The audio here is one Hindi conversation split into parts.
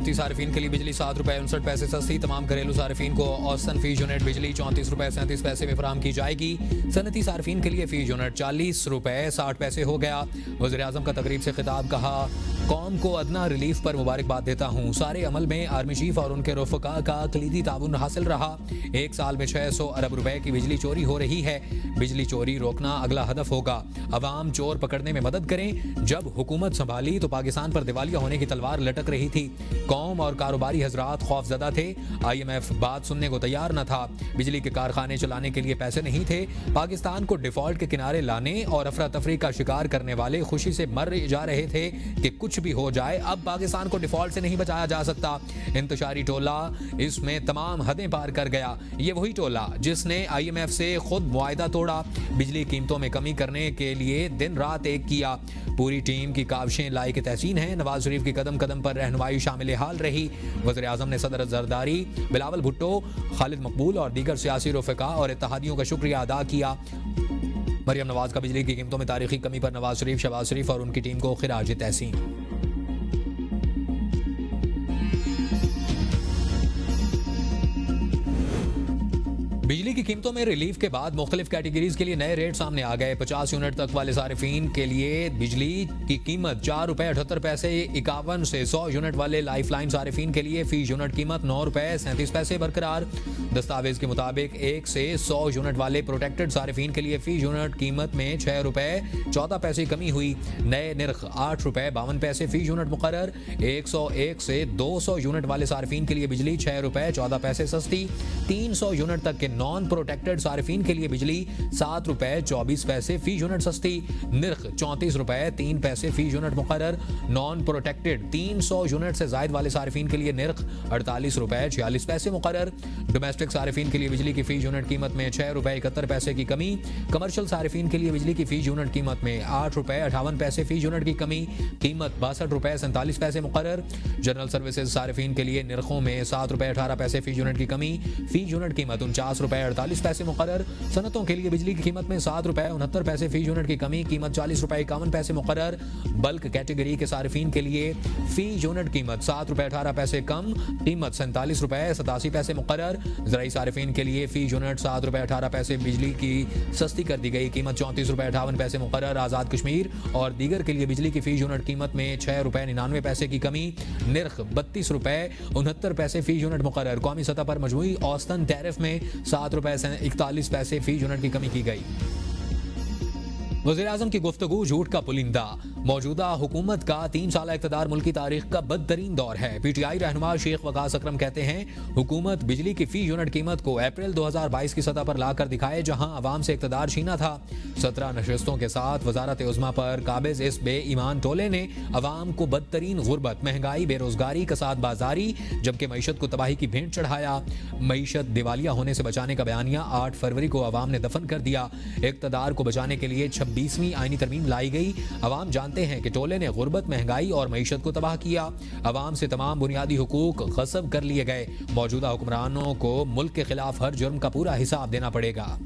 सनती सार्फिन के लिए बिजली ₹7.59 सस्ती। तमाम घरेलू सार्फिन को औसतन फी यूनिट बिजली ₹34.37 में फराहम की जाएगी। सनती सार्फिन के लिए फी यूनिट ₹40.60 हो गया। वज़ीर-ए-आज़म का तकरीब से खिताब, कहा कौम को अदना रिलीफ पर मुबारकबाद देता हूँ। सारे अमल में आर्मी चीफ और उनके रफ़का का कलीदी ताउन हासिल रहा। एक साल में 600 अरब रुपए की बिजली चोरी हो रही है। बिजली चोरी रोकना अगला हदफ होगा। अवाम चोर पकड़ने में मदद करें। जब हुकूमत संभाली तो पाकिस्तान पर दिवालिया होने की तलवार लटक रही थी। कौम और कारोबारी हजरात खौफजदा थे। IMF बात सुनने को तैयार न था। बिजली के कारखाने चलाने के लिए पैसे नहीं थे। पाकिस्तान को डिफॉल्ट के किनारे लाने और अफरा तफरी का शिकार करने वाले खुशी से मर जा रहे थे कि कुछ भी हो जाए, अब पाकिस्तान को डिफॉल्ट से नहीं बचाया जा सकता। इंतशारी टोला इसमें तमाम हदें पार कर गया। ये वही टोला जिसने IMF से खुद मुआहदा तोड़ा, बिजली कीमतों में कमी करने के लिए दिन रात एक किया। पूरी टीम की काविशें लायक तहसीन हैं। नवाज शरीफ की कदम कदम पर रहनुमाई शामिल हाल रही। वज़ीर-ए-आज़म ने सदर जरदारी, बिलावल भुट्टो, खालिद मकबूल और दीगर सियासी रफ़का और इत्तेहादियों का शुक्रिया अदा किया। मरियम नवाज का बिजली की कीमतों में तारीखी कमी पर नवाज शरीफ, शहबाज शरीफ और उनकी टीम को खिराज तहसीन। बिजली की कीमतों में रिलीफ के बाद मुख्तलिफ कैटेगरीज के लिए नए रेट सामने आ गए। 50 यूनिट तक वाले सारिफीन के लिए बिजली की कीमत ₹4.78, 51 से 100 यूनिट वाले लाइफलाइन सारिफीन के लिए फी यूनिट कीमत ₹9.37 बरकरार। दस्तावेज के मुताबिक 1 से 100 यूनिट वाले प्रोटेक्टेड सारिफीन के लिए फी यूनिट कीमत में ₹6.14 कमी हुई। नए निर्ख ₹8.52 फी यूनिट मुकर्रर। 101 से 200 यूनिट वाले सारिफीन के लिए बिजली ₹6.14 सस्ती। 300 यूनिट तक के नॉन प्रोटेक्टेड सारिफीन के लिए बिजली ₹7.24 फी यूनिट सस्ती। निर्ख ₹34.03 फी यूनिट मुकर्रर। नॉन प्रोटेक्टेड 300 यूनिट से जायद वाले सारिफीन के लिए निर्ख ₹48.46 मुकर्रर। डोमेस्टिक सारिफीन के लिए बिजली की फी यूनिट कीमत में ₹6.71 की कमी। कमर्शियल सारिफीन के लिए बिजली की फी यूनिट कीमत में ₹8.58 फी यूनिट की कमी। कीमत ₹62.47 मुकर्रर। जनरल सर्विसेज सारिफीन के लिए निर्खों में ₹7.18 फी यूनिट की कमी। फी यूनिट कीमत ₹49.48 मुकर्रर। सनतों के लिए बिजली की कीमत में ₹7.69 फी यूनिट की कमी। कीमत ₹40.51 मुकर्रर। बल्क कैटेगरी के सारिफीन के लिए फी यूनिट कीमत ₹7.18 कम। कीमत ₹47.87 मुकर्रर। ज़राई सारिफीन के लिए फी यूनिट ₹7.18 बिजली की सस्ती कर दी गई। कीमत ₹34.58 मुकर्रर। आज़ाद कश्मीर और दीगर के लिए बिजली की फी यूनिट कीमत में ₹6.99 की कमी। निर्ख ₹32.69 फी यूनिट मुकर्रर। कौमी सतह पर मजमूई औसतन टैरिफ में ₹7.41 फी यूनिट की कमी की गई। वज़ीर-ए-आज़म की गुफ्तगू झूठ का पुलिंदा। मौजूदा हुकूमत का 3 साल इक़्तिदार मुल्क की तारीख का बदतरीन दौर है। PTI रहनुमा शेख वकास अकरम कहते हैं हुकूमत बिजली की फी यूनिट कीमत को अप्रैल 2022 की सतह पर लाकर दिखाए, जहां अवाम से इक़्तिदार छीना था। 17 नशस्तों के साथ वजारत उज़्मा पर काबिज इस बेईमान टोले ने अवाम को बदतरीन गुर्बत, महंगाई, बेरोजगारी, कसाद बाजारी जबकि मईशत को तबाही की भेंट चढ़ाया। मईशत दिवालिया होने से बचाने का बयानिया 8 फरवरी को अवाम ने दफन कर दिया। इक़्तिदार को बचाने के लिए 26वीं आईनी तरमीम लाई गई। अवाम जानते हैं कि टोले ने गुर्बत, महंगाई और मईशत को तबाह किया। अवाम से तमाम बुनियादी हुकूक गस्ब कर लिए गए। मौजूदा हुक्मरानों को मुल्क के खिलाफ हर जुर्म का पूरा हिसाब देना पड़ेगा।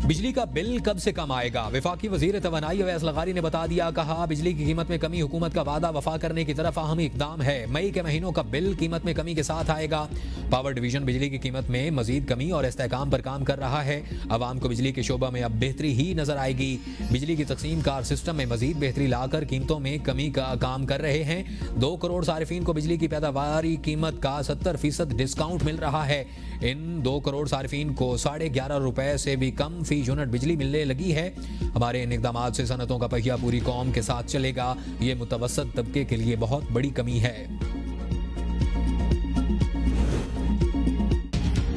बिजली का बिल कब से कम आएगा? वफाकी वजीर तवानाई अवैस लगारी ने बता दिया। कहा बिजली की कीमत में कमी हुकूमत का वादा वफा करने की तरफ अहम इकदाम है। मई के महीनों का बिल कीमत में कमी के साथ आएगा। पावर डिवीजन बिजली की कीमत में मजीद कमी और इस्तेहकाम पर काम कर रहा है। अवाम को बिजली के शोबा में अब बेहतरी ही नजर आएगी। बिजली की तकसीम कार सिस्टम में मजीद बेहतरी लाकर कीमतों में कमी का काम कर रहे हैं। 2 करोड़ सारिफीन को बिजली की पैदावारी कीमत का 70% डिस्काउंट मिल रहा है। इन 2 करोड़ सारिफीन को ₹11.5 से भी कम फी यूनिट बिजली मिलने लगी है। हमारे इन इक़दामात से सनतों का पहिया पूरी कौम के साथ चलेगा। ये मुतवस्सत तबके के लिए बहुत बड़ी कमी है।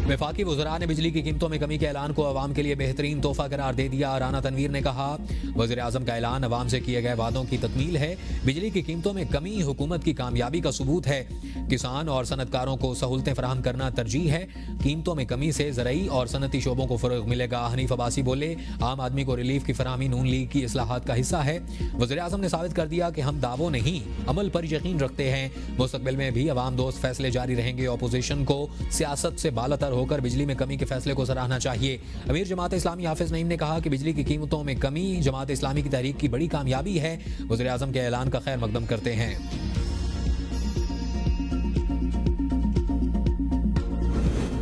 वफाकी वज़रा ने बिजली की कीमतों में कमी के ऐलान को अवाम के लिए बेहतरीन तोहफा करार दे दिया। राना तनवीर ने कहा वज़ीर-ए-आज़म का ऐलान अवाम से किए गए वादों की तकमील है। बिजली की कीमतों में कमी हुकूमत की कामयाबी का सबूत है। किसान और सनतकारों को सहूलतें फराहम करना तरजीह है। कीमतों में कमी से ज़रई और सनती शोबों को फ़रोग़ मिलेगा। हनीफ अब्बासी बोले आम आदमी को रिलीफ की फराहमी नून लीग की इस्लाहात का हिस्सा है। वज़ीर-ए-आज़म ने साबित कर दिया कि हम दावों नहीं अमल पर यकीन रखते हैं। मुस्तक़बिल में भी अवाम दोस्त फैसले जारी रहेंगे। अपोजिशन को सियासत से बालातर होकर बिजली में कमी के फैसले को सराहना चाहिए। अमीर जमात इस्लामी हाफिज नईम ने कहा कि बिजली की कीमतों में कमी जमात इस्लामी की तहरीक की बड़ी कामयाबी है। वज़ीर-ए-आज़म के ऐलान का खैर मकदम करते हैं।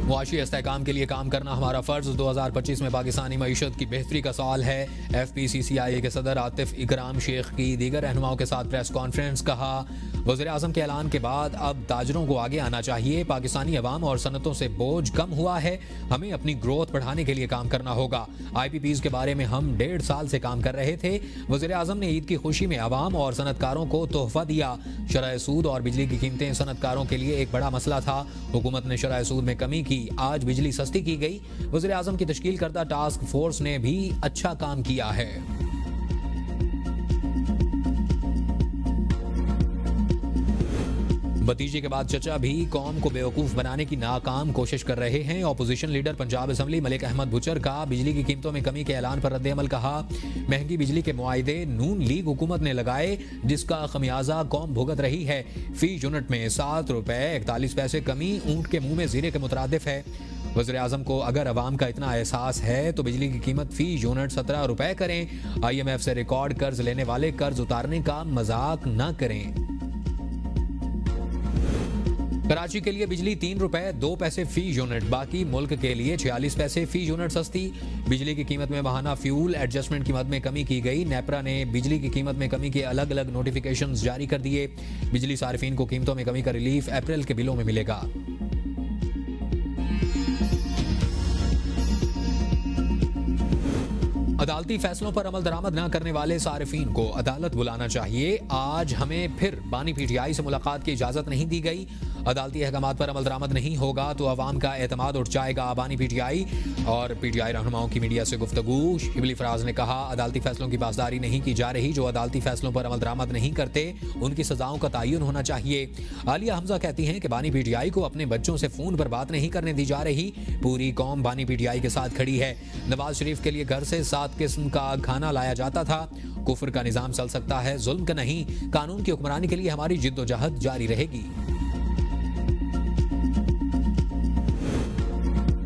मुआशी इस्तेहकाम के लिए काम करना हमारा फ़र्ज़ 2025 में पाकिस्तानी मईशत की बेहतरी का साल है। FPCCIA के सदर आतिफ इकराम शेख की दीगर रहनुमाओं के साथ प्रेस कॉन्फ्रेंस। कहा, वज़ीर आज़म के ऐलान के बाद अब ताजरों को आगे आना चाहिए। पाकिस्तानी अवाम और सनतों से बोझ कम हुआ है, हमें अपनी ग्रोथ बढ़ाने के लिए काम करना होगा। IPPs के बारे में हम 1.5 साल से काम कर रहे थे। वज़ीर आज़म ने ईद की खुशी में अवाम और सनतकारों को तोहफा दिया। शरह सूद और बिजली की कीमतें सनतकारों के लिए एक बड़ा मसला था। हुकूमत ने शरह सूद में कमी की, आज बिजली सस्ती की गई। वज़ीर आज़म की तश्कील करदा टास्क फोर्स ने भी अच्छा काम किया है। भतीजे के बाद चचा भी कौम को बेवकूफ़ बनाने की नाकाम कोशिश कर रहे हैं। Opposition leader Punjab assembly Malik Ahmad Bhachar का बिजली की कीमतों में कमी के ऐलान पर रद्द-ए-अमल। कहा, महंगी बिजली के मुआहदे नून लीग हुकूमत ने लगाए, जिसका खमियाजा कौम भुगत रही है। फी यूनिट में 7 रुपए 41 पैसे कमी ऊंट के मुंह में जीरे के मुतरादिफ है। वज़ीर आज़म को अगर अवाम का इतना एहसास है तो बिजली की कीमत फी यूनिट 17 रुपए करें। IMF से रिकॉर्ड कर्ज लेने वाले कर्ज उतारने का मजाक न करें। कराची के लिए बिजली 3 रुपए 2 पैसे फी यूनिट, बाकी मुल्क के लिए 46 पैसे फी यूनिट सस्ती। बिजली की कीमत में माहाना फ्यूल एडजस्टमेंट कीमत में कमी की गई। नेपरा ने बिजली की कीमत में कमी के अलग अलग नोटिफिकेशंस जारी कर दिए। बिजली सार्फिन को कीमतों में कमी का रिलीफ अप्रैल के बिलों में मिलेगा। अदालती फैसलों पर अमल दरामद न करने वाले सारिफीन को अदालत बुलाना चाहिए। आज हमें फिर बानी PTI से मुलाकात की इजाजत नहीं दी गई। अदालती अहकामात पर अमल दरामद नहीं होगा तो अवाम का एतमाद उठ जाएगा। बानी PTI और PTI रहनुमाओं की मीडिया से गुफ्तगू। शिबली फराज ने कहा, अदालती फैसलों की पासदारी नहीं की जा रही। जो अदालती फैसलों पर अमल दरामद नहीं करते उनकी सजाओं का तयन होना चाहिए। आलिया हमजा कहती हैं कि बानी PTI को अपने बच्चों से फोन पर बात नहीं करने दी जा रही। पूरी कौम बानी PTI के साथ खड़ी है। नवाज शरीफ के लिए घर से 7 किस्म का खाना लाया जाता था। कुफ्र का निजाम चल सकता है, जुल्म का नहीं। कानून की हुक्मरानी के लिए हमारी जिद्दोजहद जारी रहेगी।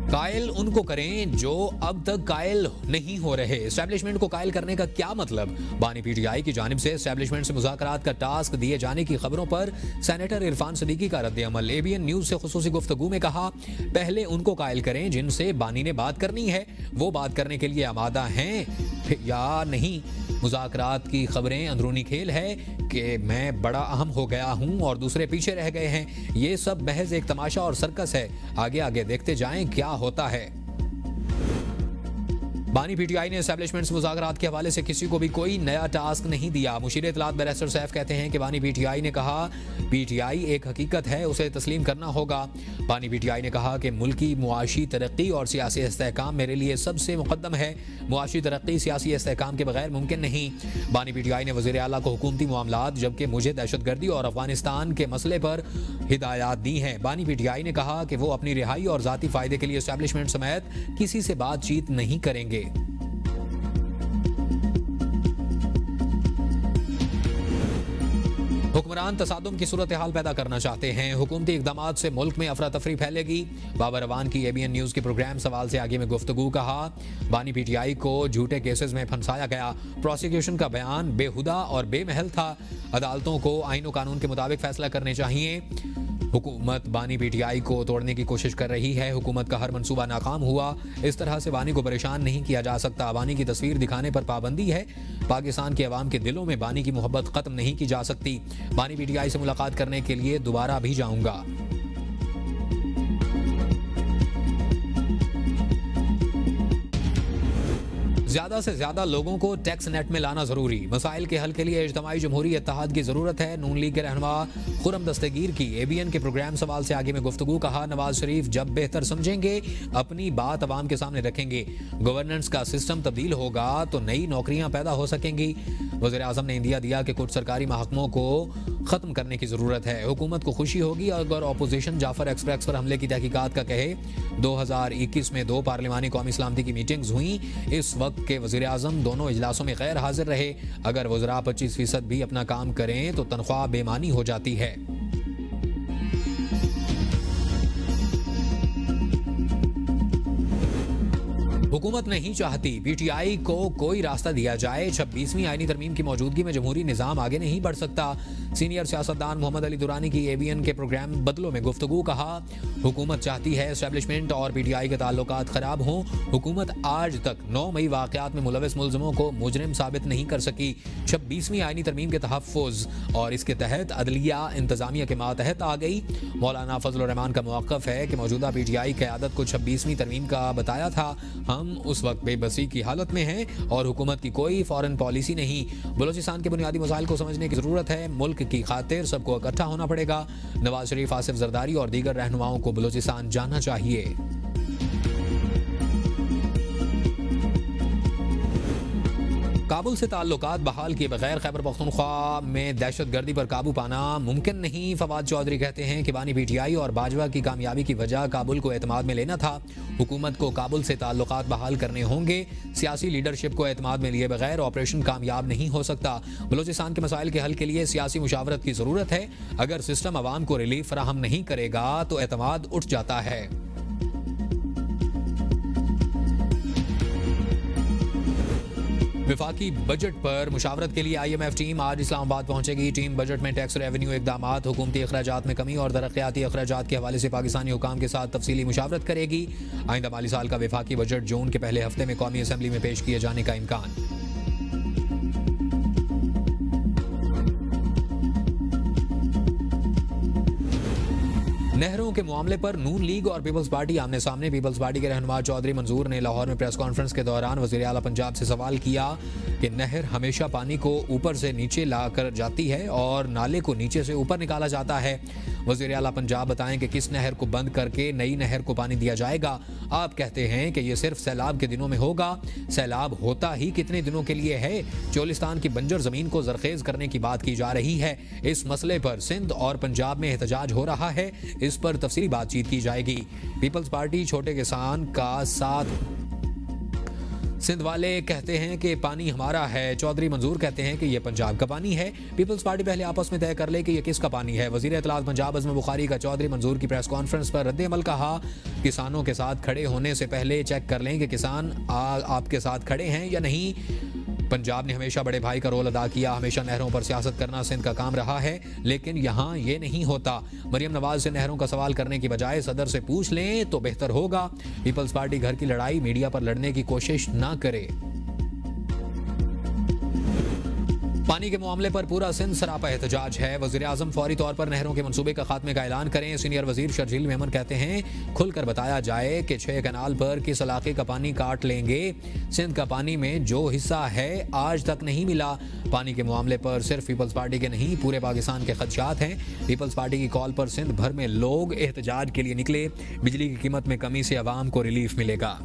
कायल उनको करें जो अब तक कायल नहीं हो रहे। एस्टैब्लिशमेंट को कायल करने का क्या मतलब? बानी PTI की जानिब से एस्टैब्लिशमेंट से मुज़ाकरात का टास्क दिए जाने की खबरों पर सेनेटर इरफान सिद्दीकी का रद्द-ए-अमल। ABN न्यूज से खुसूसी गुफ्तगू में कहा, पहले उनको कायल करें जिनसे बानी ने बात करनी है। वो बात करने के लिए आमादा हैं या नहीं? मुज़ाकरात की खबरें अंदरूनी खेल है कि मैं बड़ा अहम हो गया हूं और दूसरे पीछे रह गए हैं। ये सब महज एक तमाशा और सर्कस है। आगे आगे देखते जाएं क्या होता है। बानी PTI ने एस्टैब्लिशमेंट से मुज़ाकरात के हवाले से किसी को भी कोई नया टास्क नहीं दिया। मुशीर इत्तलात बैरिस्टर सैफ कहते हैं कि बानी PTI ने कहा, PTI एक हकीकत है, उसे तस्लीम करना होगा। बानी PTI ने कहा कि मुल्की मुआशी तरक्की और सियासी इस्तेहकाम मेरे लिए सबसे मुकद्दम है। मुआशी तरक्की सियासी इस्तेहकाम के बगैर मुमकिन नहीं। बानी PTI ने वज़ीर आला को हुकूमती मामलात, जबकि मुझे दहशतगर्दी और अफगानिस्तान के मसले पर हिदायत दी हैं। बानी PTI ने कहा कि वो अपनी रिहाई और ज़ाती फ़ायदे के लिए एस्टैब्लिशमेंट समेत किसी से बातचीत नहीं करेंगे। हुक्मरान तसादुम की सूरत हाल पैदा करना चाहते हैं। हुकूमती इक़दामात से मुल्क में अफरा तफरी फैलेगी। बाबर रवान की ABN न्यूज़ के प्रोग्राम सवाल से आगे में गुफ्तगू। कहा, बानी PTI को झूठे केसेस में फंसाया गया। प्रोसिक्यूशन का बयान बेहुदा और बेमहल था। अदालतों को आईन और कानून के मुताबिक फैसला करने चाहिए। हुकूमत बानी PTI को तोड़ने की कोशिश कर रही है। हुकूमत का हर मंसूबा नाकाम हुआ। इस तरह से बानी को परेशान नहीं किया जा सकता। बानी की तस्वीर दिखाने पर पाबंदी है। पाकिस्तान के अवाम के दिलों में बानी की मोहब्बत खत्म नहीं की जा सकती। बानी PTI से मुलाकात करने के लिए दोबारा भी जाऊंगा। ज्यादा से ज्यादा लोगों को टैक्स नेट में लाना जरूरी। मसाइल के हल के लिए इज्तिमाई जमहूरी इत्तेहाद की जरूरत है। नून लीग के रहनुमा खुरम दस्तगीर की ABN के प्रोग्राम सवाल से आगे में गुफ्तगू। कहा, नवाज शरीफ जब बेहतर समझेंगे अपनी बात अवाम के सामने रखेंगे। गवर्नेंस का सिस्टम तब्दील होगा तो नई नौकरियां पैदा हो सकेंगी। वज़ीर आज़म ने इंदिया दिया कि कुछ सरकारी महकमों को ख़त्म करने की ज़रूरत है। हुकूमत को खुशी होगी अगर अपोजिशन जाफर एक्सप्रेस पर हमले की तहकीकात का कहे। 2021 में 2 पार्लिमानी कौमी सलामती की मीटिंग्स हुई। इस वक्त के वज़ीर आज़म दोनों इजलासों में गैर हाजिर रहे। अगर वज़रा 25% भी अपना काम करें तो तनख्वाह बेमानी हो जाती है। हुकूमत नहीं चाहती पीटीआई को कोई रास्ता दिया जाए। 26वीं आईनी तरमीम की मौजूदगी में जमहूरी निज़ाम आगे नहीं बढ़ सकता। सीनियर सियासतदान मोहम्मद अली दुरानी की एबीएन के प्रोग्राम बदलों में गुफ्तगू। कहा, हुकूमत चाहती है एस्टेब्लिशमेंट और पीटीआई के ताल्लुकात खराब हों। हुकूमत आज तक 9 मई वाक़यात में मुलविस मुल्ज़िमों को मुजरिम साबित नहीं कर सकी। 26वीं आईनी तरमीम के तहफ़्फ़ुज़ और इसके तहत अदलिया इंतज़ामिया के मातहत आ गई। मौलाना फजल रहमान का मौक़िफ़ है कि मौजूदा पीटीआई क़यादत को 26वीं तरमीम का बताया था। हम उस वक्त बेबसी की हालत में हैं और हुकूमत की कोई फॉरेन पॉलिसी नहीं। बलूचिस्तान के बुनियादी मसाइल को समझने की ज़रूरत है। मुल्क की खातिर सबको इकट्ठा होना पड़ेगा। नवाज शरीफ, आसिफ जरदारी और दीगर रहनुमाओं को बलूचिस्तान जाना चाहिए। काबुल से ताल्लुकात बहाल किए बगैर खैबर पख्तूनख्वा में दहशतगर्दी पर काबू पाना मुमकिन नहीं। फवाद चौधरी कहते हैं कि बानी पीटीआई और बाजवा की कामयाबी की वजह काबुल को एतमाद में लेना था। हुकूमत को काबुल से ताल्लुकात बहाल करने होंगे। सियासी लीडरशिप को एतमाद में लिए बगैर ऑपरेशन कामयाब नहीं हो सकता। बलूचिस्तान के मसाइल के हल के लिए सियासी मुशावरत की ज़रूरत है। अगर सिस्टम अवाम को रिलीफ फराहम नहीं करेगा तो एतमाद उठ जाता है। विफाकी बजट पर मुशावरत के लिए IMF टीम आज इस्लामाबाद पहुंचेगी। टीम बजट में टैक्स रेवेन्यू इकदामात, हुकूमती अखराजात में कमी और तरक्याती अखराजात के हवाले से पाकिस्तानी हुकाम के साथ तफसीली मुशावरत करेगी। आइंदा माली साल का विफाकी बजट जून के पहले हफ्ते में कौमी असम्बली में पेश किए जाने का इम्कान। नहरों के मामले पर नून लीग और पीपल्स पार्टी आमने सामने। पीपल्स पार्टी के रहनुमा चौधरी मंजूर ने लाहौर में प्रेस कॉन्फ्रेंस के दौरान वज़ीर आला पंजाब से सवाल किया कि नहर हमेशा पानी को ऊपर से नीचे लाकर जाती है और नाले को नीचे से ऊपर निकाला जाता है। वज़ीर आला पंजाब बताएं कि किस नहर को बंद करके नई नहर को पानी दिया जाएगा। आप कहते हैं कि ये सिर्फ सैलाब के दिनों में होगा। सैलाब होता ही कितने दिनों के लिए है? चोलिस्तान की बंजर जमीन को जरखेज करने की बात की जा रही है। इस मसले पर सिंध और पंजाब में एहतजाज हो रहा है। इस पर तफसीली बातचीत की जाएगी। पीपल्स पार्टी छोटे किसान का साथ। सिंध वाले कहते हैं कि पानी हमारा है। चौधरी मंजूर कहते हैं कि यह पंजाब का पानी है। पीपल्स पार्टी पहले आपस में तय कर ले कि यह किसका पानी है। वजीर इत्तलात पंजाब अज़म बुखारी का चौधरी मंजूर की प्रेस कॉन्फ्रेंस पर रद्द-ए-अमल। कहा, किसानों के साथ खड़े होने से पहले चेक कर लें कि किसान आपके साथ खड़े हैं या नहीं। पंजाब ने हमेशा बड़े भाई का रोल अदा किया। हमेशा नहरों पर सियासत करना सिंध का काम रहा है, लेकिन यहाँ ये नहीं होता। मरियम नवाज से नहरों का सवाल करने की बजाय सदर से पूछ लें तो बेहतर होगा। पीपल्स पार्टी घर की लड़ाई मीडिया पर लड़ने की कोशिश ना करे। पानी के मामले पर पूरा सिंध सरापा एहतजाज है। वज़ीर आज़म फौरी तौर पर नहरों के मंसूबे का खात्मे का ऐलान करें। सीनियर वजीर शर्जील मेमन कहते हैं, खुलकर बताया जाए कि 6 कनाल पर किस इलाके का पानी काट लेंगे। सिंध का पानी में जो हिस्सा है आज तक नहीं मिला। पानी के मामले पर सिर्फ पीपल्स पार्टी के नहीं पूरे पाकिस्तान के खदशात हैं। पीपल्स पार्टी की कॉल पर सिंध भर में लोग एहतजाज के लिए निकले। बिजली की कीमत में कमी से अवाम को रिलीफ मिलेगा।